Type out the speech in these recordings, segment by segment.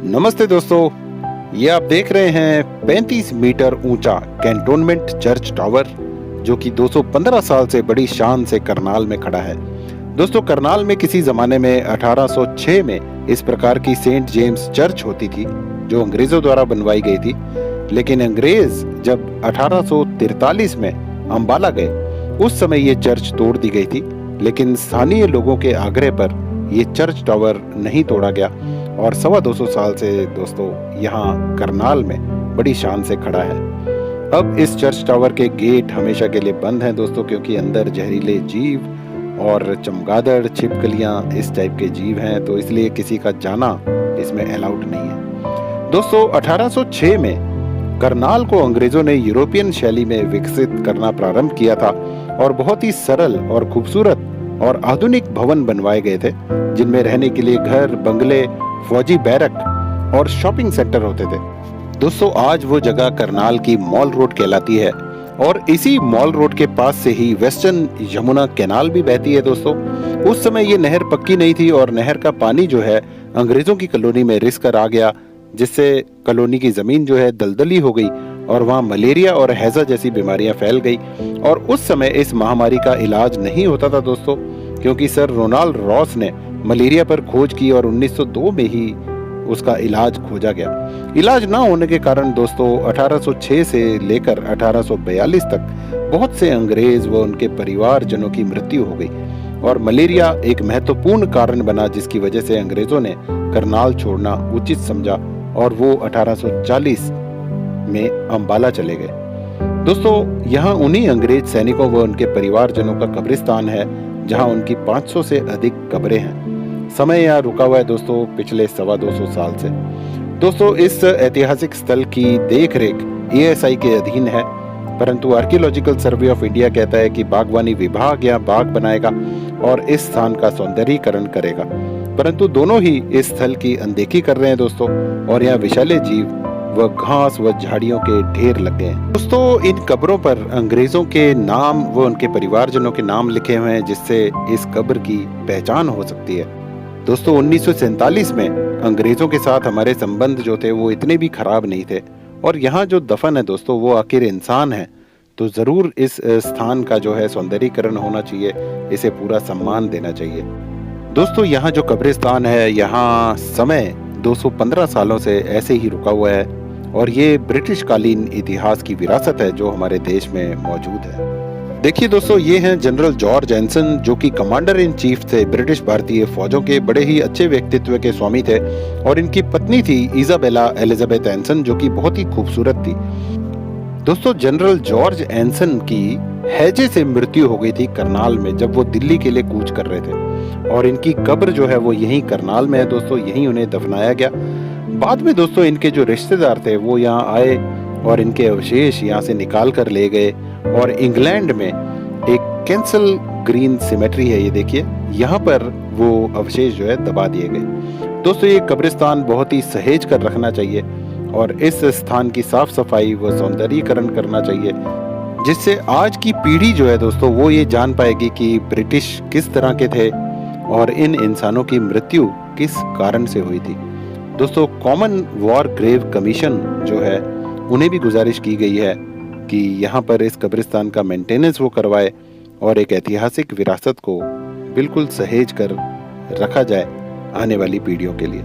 नमस्ते दोस्तों, ये आप देख रहे हैं 35 मीटर ऊंचा कैंटोनमेंट चर्च टावर जो कि 215 साल से बड़ी शान से करनाल में खड़ा है। दोस्तों, करनाल में किसी जमाने में 1806 में इस प्रकार की सेंट जेम्स चर्च होती थी जो अंग्रेजों द्वारा बनवाई गई थी। लेकिन अंग्रेज जब 1843 में अंबाला गए उस समय ये चर्च तोड़ दी गई थी, लेकिन स्थानीय लोगों के आग्रह पर ये चर्च टावर नहीं तोड़ा गया और 250 साल से दोस्तों यहाँ करनाल में बड़ी शान से खड़ा है। अब इस चर्च टावर के गेट हमेशा के लिए बंद हैं दोस्तों, क्योंकि अंदर जहरीले जीव और चमगादड़, छिपकलियां इस टाइप के जीव हैं, तो इसलिए किसी का जाना इसमें अलाउड नहीं है। दोस्तों, 1806 में करनाल को अंग्रेजों ने यूरोपियन शैली में विकसित करना प्रारंभ किया था और बहुत ही सरल और खूबसूरत और आधुनिक भवन बनवाए गए थे, जिनमें रहने के लिए घर, बंगले, फौजी बैरक और शॉपिंग सेंटर होते थे। दोस्तों, आज वो जगह करनाल की मॉल रोड कहलाती है और इसी मॉल रोड के पास से ही वेस्टर्न यमुना कैनाल भी बहती है। दोस्तों, उस समय ये नहर पक्की नहीं थी और नहर का पानी जो है अंग्रेजों की कॉलोनी में रिस कर आ गया, जिससे कॉलोनी की जमीन जो है दलदली हो गई और वहाँ मलेरिया और हैजा जैसी बीमारियां फैल गई। और उस समय इस महामारी का इलाज नहीं होता था दोस्तों, क्योंकि सर रोनाल्ड रॉस ने मलेरिया पर खोज की और 1902 में ही उसका इलाज खोजा गया। इलाज ना होने के कारण दोस्तों 1806 से लेकर 1842 तक बहुत से अंग्रेज व उनके परिवारजनों की मृत्यु हो गई और मलेरिया एक महत्वपूर्ण कारण बना, जिसकी वजह से अंग्रेजों ने करनाल छोड़ना उचित समझा और वो 1840 में अंबाला चले गए। दोस्तों, यहाँ उन्हीं अंग्रेज सैनिकों व उनके परिवारजनों का कब्रिस्तान है जहाँ उनकी 500 से अधिक कब्रें हैं। समय यहाँ रुका हुआ है दोस्तों पिछले 225 साल से। दोस्तों, इस ऐतिहासिक स्थल की देखरेख ASI के अधीन है, परंतु आर्कियोलॉजिकल सर्वे ऑफ इंडिया कहता है कि बागवानी विभाग यहाँ बाग बनाएगा और इस स्थान का सौंदर्यीकरण करेगा, परंतु दोनों ही इस स्थल की अनदेखी कर रहे हैं दोस्तों, और यहाँ विशाले जीव व घास व झाड़ियों के ढेर लग गए हैं। दोस्तों, इन कब्रों पर अंग्रेजों के नाम व उनके परिवारजनों के नाम लिखे हुए हैं, जिससे इस कब्र की पहचान हो सकती है। दोस्तों, 1947 में अंग्रेजों के साथ हमारे संबंध जो थे वो इतने भी खराब नहीं थे, और यहाँ जो दफन है दोस्तों वो आखिर इंसान है, तो जरूर इस स्थान का जो है सौंदर्यीकरण होना चाहिए, इसे पूरा सम्मान देना चाहिए। दोस्तों, यहाँ जो कब्रिस्तान है यहाँ समय 215 सालों से ऐसे ही रुका हुआ है और ये ब्रिटिश कालीन इतिहास की विरासत है जो हमारे देश में मौजूद है। देखिए दोस्तों, ये हैं जनरल जॉर्ज एंसन, जो कि कमांडर इन चीफ थे ब्रिटिश भारतीय फौजों के, बड़े ही अच्छे व्यक्तित्व के स्वामी थे, और इनकी पत्नी थी इजाबेला एलिजाबेथ एंसन, जो कि बहुत ही खूबसूरत थी। दोस्तों, जनरल जॉर्ज एंसन की हैजे से मृत्यु हो गई थी करनाल में जब वो दिल्ली के लिए कूच कर रहे थे, और इनकी कब्र जो है वो यहीं करनाल में है दोस्तों, यहीं उन्हें दफनाया गया। बाद में दोस्तों इनके जो रिश्तेदार थे वो यहाँ आए और इनके अवशेष यहाँ से निकाल कर ले गए, और इंग्लैंड में एक कैंसल ग्रीन सिमेट्री है, ये देखिए, यहाँ पर वो अवशेष जो है दबा दिए गए। दोस्तों, ये कब्रिस्तान बहुत ही सहेज कर रखना चाहिए और इस स्थान की साफ सफाई व सौंदर्यीकरण करना चाहिए, जिससे आज की पीढ़ी जो है दोस्तों वो ये जान पाएगी कि ब्रिटिश किस तरह के थे और इन इंसानों की मृत्यु किस कारण से हुई थी। दोस्तों, कॉमन वॉर ग्रेव कमीशन जो है उन्हें भी गुजारिश की गई है कि यहाँ पर इस कब्रिस्तान का मेंटेनेंस वो करवाए और एक ऐतिहासिक विरासत को बिल्कुल सहेज कर रखा जाए आने वाली पीढ़ियों के लिए।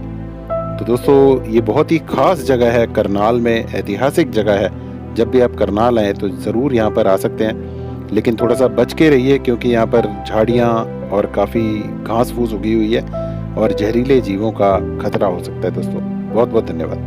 तो दोस्तों, ये बहुत ही खास जगह है, करनाल में ऐतिहासिक जगह है। जब भी आप करनाल आए तो ज़रूर यहाँ पर आ सकते हैं, लेकिन थोड़ा सा बच के रहिए, क्योंकि यहाँ पर झाड़ियाँ और काफ़ी घास फूस उगी हुई है और जहरीले जीवों का खतरा हो सकता है। दोस्तों, बहुत बहुत धन्यवाद।